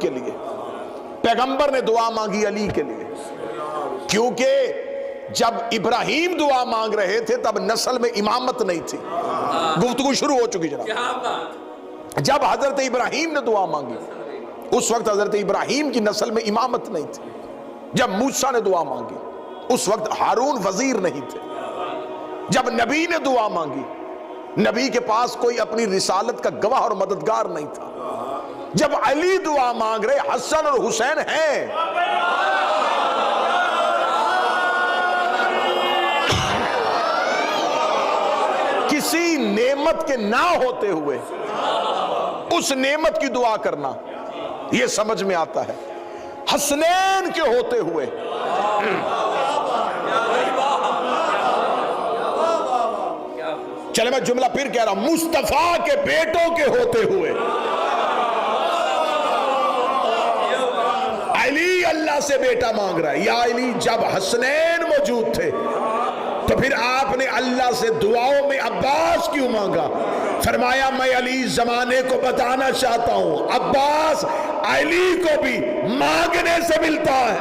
کے لیے، پیغمبر نے دعا مانگی علی کے لیے، کیونکہ جب ابراہیم دعا مانگ رہے تھے تب نسل میں امامت نہیں تھی۔ گفتگو شروع ہو چکی جناب۔ جب حضرت ابراہیم نے دعا مانگی اس وقت حضرت ابراہیم کی نسل میں امامت نہیں تھی۔ جب موسیٰ نے دعا مانگی اس وقت ہارون وزیر نہیں تھے۔ جب نبی نے دعا مانگی نبی کے پاس کوئی اپنی رسالت کا گواہ اور مددگار نہیں تھا۔ جب علی دعا مانگ رہے حسن اور حسین ہیں۔ کسی نعمت کے نہ ہوتے ہوئے اس نعمت کی دعا کرنا یہ سمجھ میں آتا ہے۔ حسنین کے ہوتے ہوئے، چلے میں جملہ پھر کہہ رہا ہوں، مصطفیٰ کے بیٹوں کے ہوتے ہوئے علی اللہ سے بیٹا مانگ رہا ہے۔ یا علی، جب حسنین موجود تھے تو پھر آپ نے اللہ سے دعاؤں میں عباس کیوں مانگا؟ فرمایا میں علی زمانے کو بتانا چاہتا ہوں، عباس علی کو بھی مانگنے سے ملتا ہے۔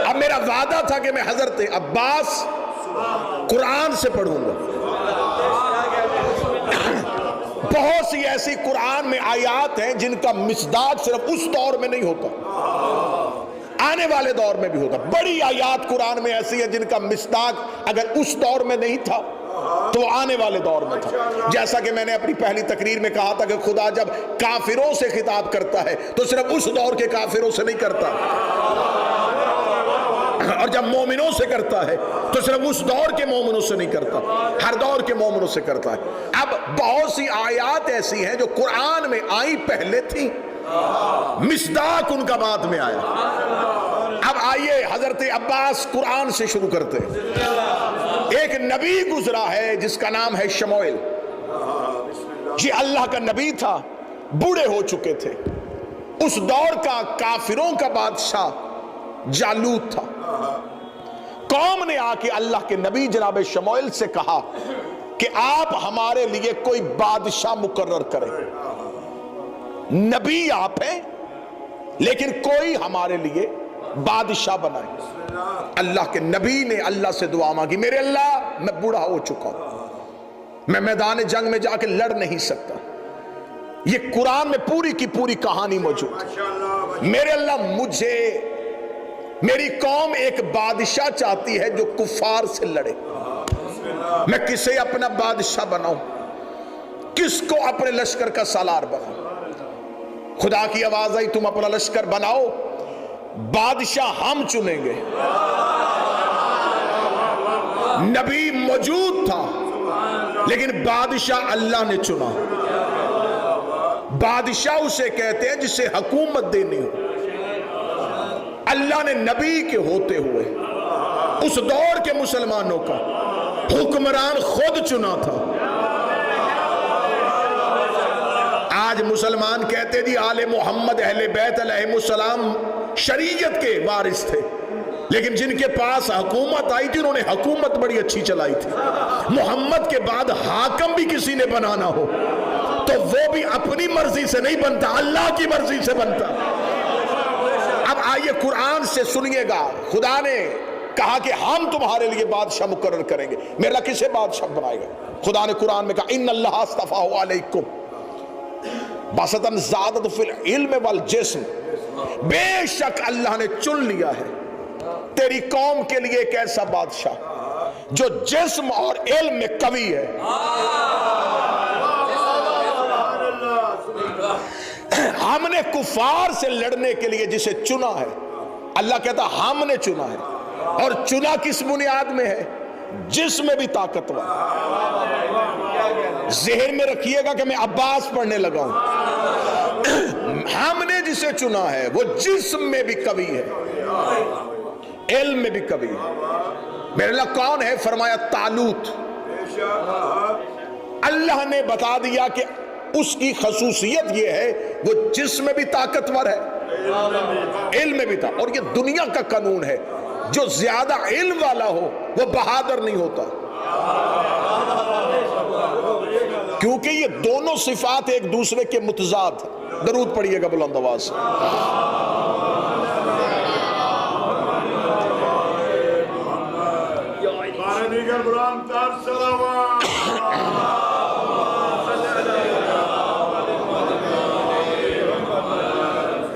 اب میرا وعدہ تھا کہ میں حضرت عباس قرآن سے پڑھوں گا۔ بہت سی ایسی قرآن میں آیات ہیں جن کا مصداق صرف اس دور میں نہیں ہوتا، آنے والے دور میں بھی ہوتا۔ بڑی آیات قرآن میں ایسی ہیں جن کا مصداق اگر اس دور میں نہیں تھا تو آنے والے دور میں تھا۔ جیسا کہ میں نے اپنی پہلی تقریر میں کہا تھا کہ خدا جب کافروں سے خطاب کرتا ہے تو صرف اس دور کے کافروں سے نہیں کرتا، اور جب مومنوں سے کرتا ہے تو صرف اس دور کے مومنوں سے نہیں کرتا، ہر دور کے مومنوں سے کرتا ہے۔ اب بہت سی آیات ایسی ہیں جو قرآن میں آئی پہلے تھی، مصداق ان کا بعد میں آیا۔ اب آئیے حضرت عباس قرآن سے شروع کرتے ہیں۔ ایک نبی گزرا ہے جس کا نام ہے شموئیل۔ یہ اللہ کا نبی تھا، بوڑھے ہو چکے تھے۔ اس دور کا کافروں کا بادشاہ جالوت تھا۔ قوم نے آ کے اللہ کے نبی جناب شموئیل سے کہا کہ آپ ہمارے لیے کوئی بادشاہ مقرر کریں۔ نبی آپ ہیں لیکن کوئی ہمارے لیے بادشاہ بنائے۔ اللہ کے نبی نے اللہ سے دعا مانگی، میرے اللہ میں بوڑھا ہو چکا ہوں، میں میدان جنگ میں جا کے لڑ نہیں سکتا۔ یہ قرآن میں پوری کی پوری کہانی موجود ہے۔ میرے اللہ مجھے، میری قوم ایک بادشاہ چاہتی ہے جو کفار سے لڑے، میں کسے اپنا بادشاہ بناؤں، کس کو اپنے لشکر کا سالار بناؤں؟ خدا کی آواز آئی تم اپنا لشکر بناؤ، بادشاہ ہم چنیں گے۔ نبی موجود تھا لیکن بادشاہ اللہ نے چنا۔ بادشاہ اسے کہتے ہیں جسے حکومت دینی ہو۔ اللہ نے نبی کے ہوتے ہوئے اس دور کے مسلمانوں کا حکمران خود چنا تھا۔ آج مسلمان کہتے جی آل محمد اہل بیت علیہ السلام شریعت کے وارث تھے، لیکن جن کے پاس حکومت آئی تھی انہوں نے حکومت بڑی اچھی چلائی تھی۔ محمد کے بعد حاکم بھی کسی نے بنانا ہو تو وہ بھی اپنی مرضی سے نہیں بنتا، اللہ کی مرضی سے بنتا۔ اب آئیے قرآن سے سنیے گا، خدا نے کہا کہ ہم تمہارے لیے بادشاہ مقرر کریں گے۔ میرا کسے بادشاہ بنائے گا؟ خدا نے قرآن میں کہا ان اللہ اصطفیٰ علیکم بسطاً زادت فی العلم والجسم، بے شک اللہ نے چن لیا ہے تیری قوم کے لیے ایک ایسا بادشاہ جو جسم اور علم میں قوی ہے۔ ہم نے کفار سے لڑنے کے لیے جسے چنا ہے، اللہ کہتا ہم نے چنا ہے، اور چنا کس بنیاد میں ہے؟ جسم میں بھی طاقتور۔ ذہن میں رکھیے گا کہ میں عباس پڑھنے لگا ہوں۔ ہم نے جسے چنا ہے وہ جسم میں بھی قوی ہے، علم میں بھی قوی ہے۔ میرے اللہ کون ہے؟ فرمایا طالوت۔ اللہ نے بتا دیا کہ اس کی خصوصیت یہ ہے وہ جسم میں بھی طاقتور ہے، علم میں بھی تھا. اور یہ دنیا کا قانون ہے, جو زیادہ علم والا ہو وہ بہادر نہیں ہوتا, کیونکہ یہ دونوں صفات ایک دوسرے کے متضاد. درود پڑھیے گا بلند آواز سے.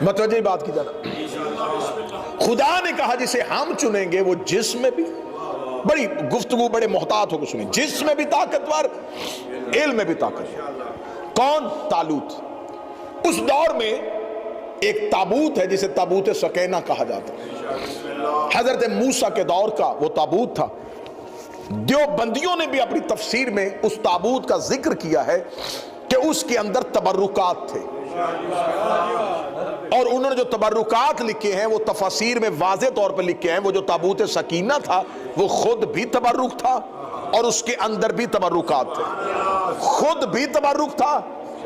متوجہ بات کی جانا. خدا نے کہا جسے ہم چنیں گے وہ جسم میں بھی, بڑی گفتگو بڑے محتاط ہو کے سنیں, جسم میں بھی طاقتور, علم میں بھی طاقتور. کون؟ طالوت. اس دور میں ایک تابوت ہے جسے تابوت سکینہ کہا جاتا ہے. حضرت موسیٰ کے دور کا وہ تابوت تھا. دیوبندیوں نے بھی اپنی تفسیر میں اس تابوت کا ذکر کیا ہے کہ اس کے اندر تبرکات تھے, اور انہوں نے جو تبرکات لکھے ہیں وہ تفاسیر میں واضح طور پر لکھے ہیں. وہ جو تابوت سکینہ تھا وہ خود بھی تبرک تھا اور اس کے اندر بھی تبرکات تھے. خود بھی تبرک تھا,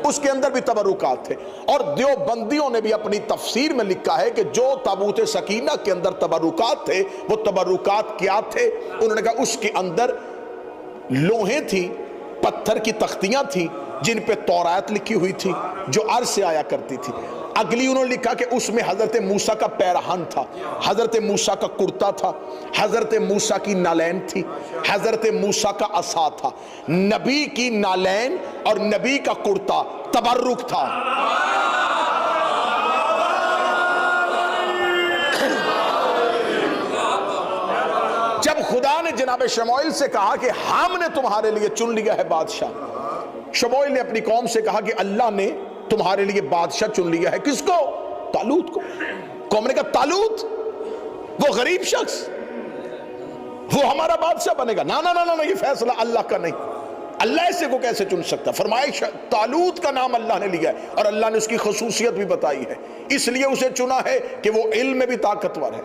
اس کے اندر بھی تبرکات تھے. اور دیوبندیوں نے بھی اپنی تفسیر میں لکھا ہے کہ جو تابوت سکینہ کے اندر تبرکات تھے وہ تبرکات کیا تھے. انہوں نے کہا اس کے اندر لوہیں تھی, پتھر کی تختیاں تھی جن پہ تورات لکھی ہوئی تھی جو عرض سے آیا کرتی تھی. اگلی انہوں نے لکھا کہ اس میں حضرت موسیٰ کا پیرہن تھا, حضرت موسیٰ کا کرتا تھا, حضرت موسیٰ کی نالین تھی, حضرت موسیٰ کا عصا تھا. نبی کی نالین اور نبی کا کرتا تبرک تھا. جب خدا نے جناب شموئیل سے کہا کہ ہم نے تمہارے لیے چن لیا ہے بادشاہ, شموئیل نے اپنی قوم سے کہا کہ اللہ نے تمہارے لیے بادشاہ چن لیا ہے. کس کو؟ طالوت کو. قوم نے کہا طالوت وہ غریب شخص, وہ ہمارا بادشاہ بنے گا. نا نا نا نا, یہ فیصلہ اللہ کا نہیں, اللہ ایسے کو کیسے چن سکتا. فرمایا طالوت کا نام اللہ نے لیا ہے اور اللہ نے اس کی خصوصیت بھی بتائی ہے, اس لیے اسے چنا ہے کہ وہ علم میں بھی طاقتور ہے,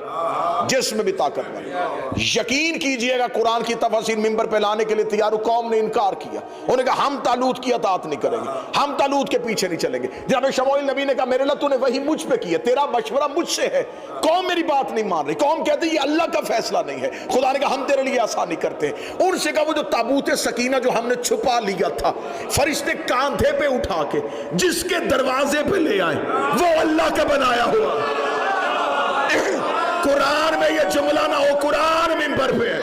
جسم میں بھی طاقتور ہے. یقین کیجئے گا قرآن کی تفاسیر منبر پہ لانے کے لیے تیار, قوم نے انکار کیا. انہوں نے کہا ہم طالوت کی اطاعت نہیں کریں گے, ہم طالوت کے پیچھے نہیں چلیں گے. جناب شموئیل نبی نے کہا میرے اللہ تو نے وہی مجھ پہ کی ہے, تیرا مشورہ مجھ سے ہے. قوم میری بات نہیں مان رہی, قوم کہتی یہ اللہ کا فیصلہ نہیں ہے. خدا نے کہا ہم تیرے لیے آسانی کرتے ہیں. ان سے کہا وہ جو تابوت سکینہ جو ہم نے چھپا لیا تھا, فرشتے کاندھے پہ اٹھا کے جس کے دروازے پہ لے آئے, وہ اللہ کا بنایا ہوا. قرآن میں یہ جملہ نہ ہو, قرآن منبر پہ ہے,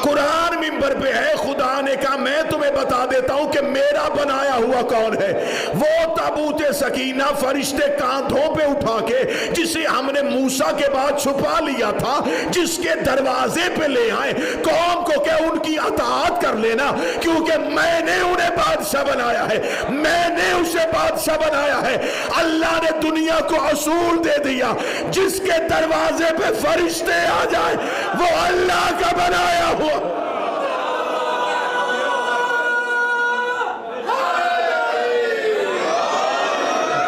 قرآن منبر پہ ہے. خدا نے کہا میں تمہیں بتا دیتا ہوں کہ میرا بنایا ہوا کون ہے. وہ تابوت سکینہ فرشتے کاندھوں پہ اٹھا کے جسے ہم نے موسیٰ کے بعد چھپا لیا تھا, جس کے دروازے پہ لے آئے. قوم کو کہ ان کی اطاعت کر لینا, کیونکہ میں نے انہیں بادشاہ بنایا ہے, میں نے اسے بادشاہ بنایا ہے. اللہ نے دنیا کو اصول دے دیا, جس کے دروازے پہ فرشتے آ جائے وہ اللہ کا بنایا ہوا.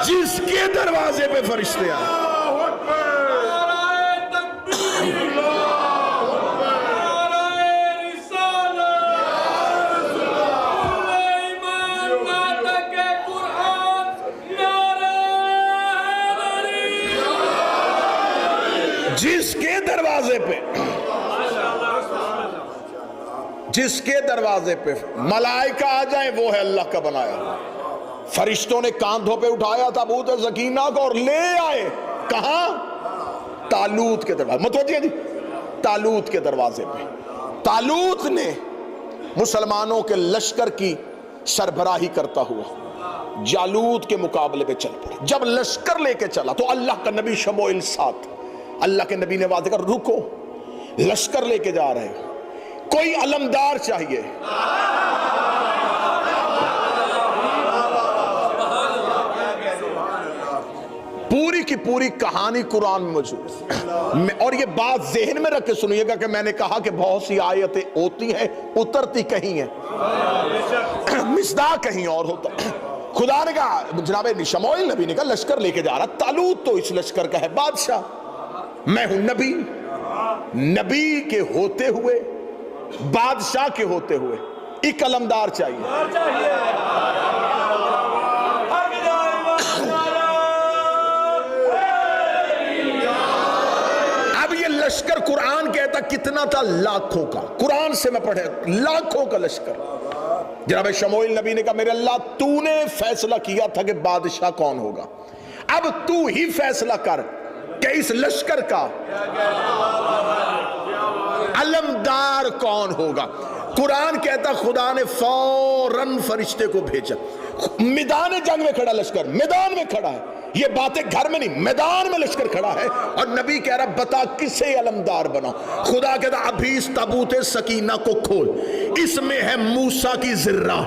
جس کے دروازے پہ فرشتے آئے. جس کے دروازے پہ, جس کے دروازے پہ ملائکہ آ جائیں وہ ہے اللہ کا بنایا. فرشتوں نے کاندھوں پہ اٹھایا تابوت سکینہ کو اور لے آئے. کہاں؟ طالوت کے دروازے. متوجہ جی, طالوت کے دروازے پہ. طالوت نے مسلمانوں کے لشکر کی سربراہی کرتا ہوا جالوت کے مقابلے پہ چل پڑا. جب لشکر لے کے چلا تو اللہ کا نبی شموئیل ساتھ. اللہ کے نبی نے واضح کر رکو, لشکر لے کے جا رہے ہیں, کوئی علمدار چاہیے. پوری کی پوری کہانی قرآن میں موجود ہے. اور یہ بات ذہن میں رکھ کے سنیے گا کہ میں نے کہا کہ بہت سی آیتیں ہوتی ہیں اترتی کہیں ہیں, مصداق کہیں اور ہوتا. خدا نے کہا, جناب شموئیل نبی نے کہا لشکر لے کے جا رہا, طالوت تو اس لشکر کا ہے بادشاہ, میں ہوں نبی. نبی کے ہوتے ہوئے, بادشاہ کے ہوتے ہوئے ایک علمدار چاہیے. لشکر قرآن کہتا کتنا تھا؟ لاکھوں کا. قرآن سے میں پڑھے لاکھوں کا لشکر. جناب شموئیل نبی نے کہا میرے اللہ تو نے فیصلہ کیا تھا کہ بادشاہ کون ہوگا، اب تو ہی فیصلہ کر کہ اس لشکر کا علمدار کون ہوگا. قرآن کہتا خدا نے فوراً فرشتے کو بھیجا. میدان جنگ میں کھڑا لشکر، میدان میں کھڑا ہے، یہ باتیں گھر میں نہیں، میدان میں لشکر کھڑا ہے، اور نبی کہہ رہا بتا کسے علمدار بنا. خدا کہتا ابھی اس تابوت سکینہ کو کھول، اس میں ہے موسیٰ کی ذرہ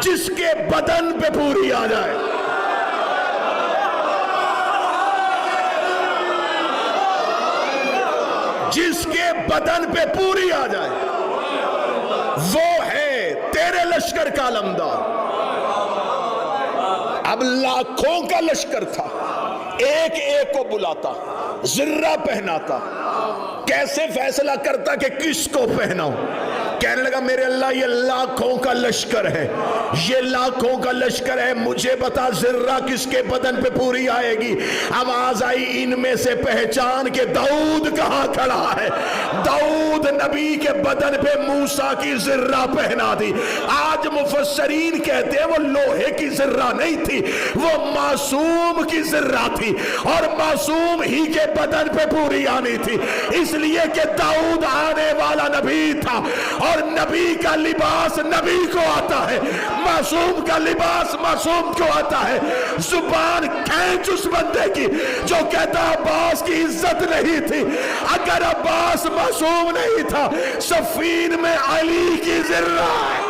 جس کے بدن پہ پوری آ جائے. جس کے بدن پہ پوری آ جائے وہ ہے تیرے لشکر کا علمدار. اب لاکھوں کا لشکر تھا، ایک ایک کو بلاتا، ذرہ پہناتا، کیسے فیصلہ کرتا کہ کس کو پہناؤں. کہنے لگا میرے اللہ یہ لاکھوں کا لشکر ہے، یہ لاکھوں کا لشکر ہے، مجھے بتا ذرہ کس کے بدن پہ پوری آئے گی. آواز آئی ان میں سے پہچان کے داؤد کہاں کھڑا ہے. داؤد نبی کے بدن پہ موسیٰ کی ذرہ پہنا دی. آج مفسرین کہتے ہیں وہ لوہے کی ذرہ نہیں تھی، وہ معصوم کی ذرہ تھی، اور معصوم ہی کے بدن پہ پوری آنی تھی، اس لیے کہ داؤد آنے والا نبی تھا، اور نبی کا لباس نبی کو آتا ہے، معصوم کا لباس معصوم کو آتا ہے. زبان کھینچ اس بندے کی جو کہتا عباس کی عزت نہیں تھی. اگر عباس معصوم نہیں تھا، صفین میں علی کی ذرہ ہے.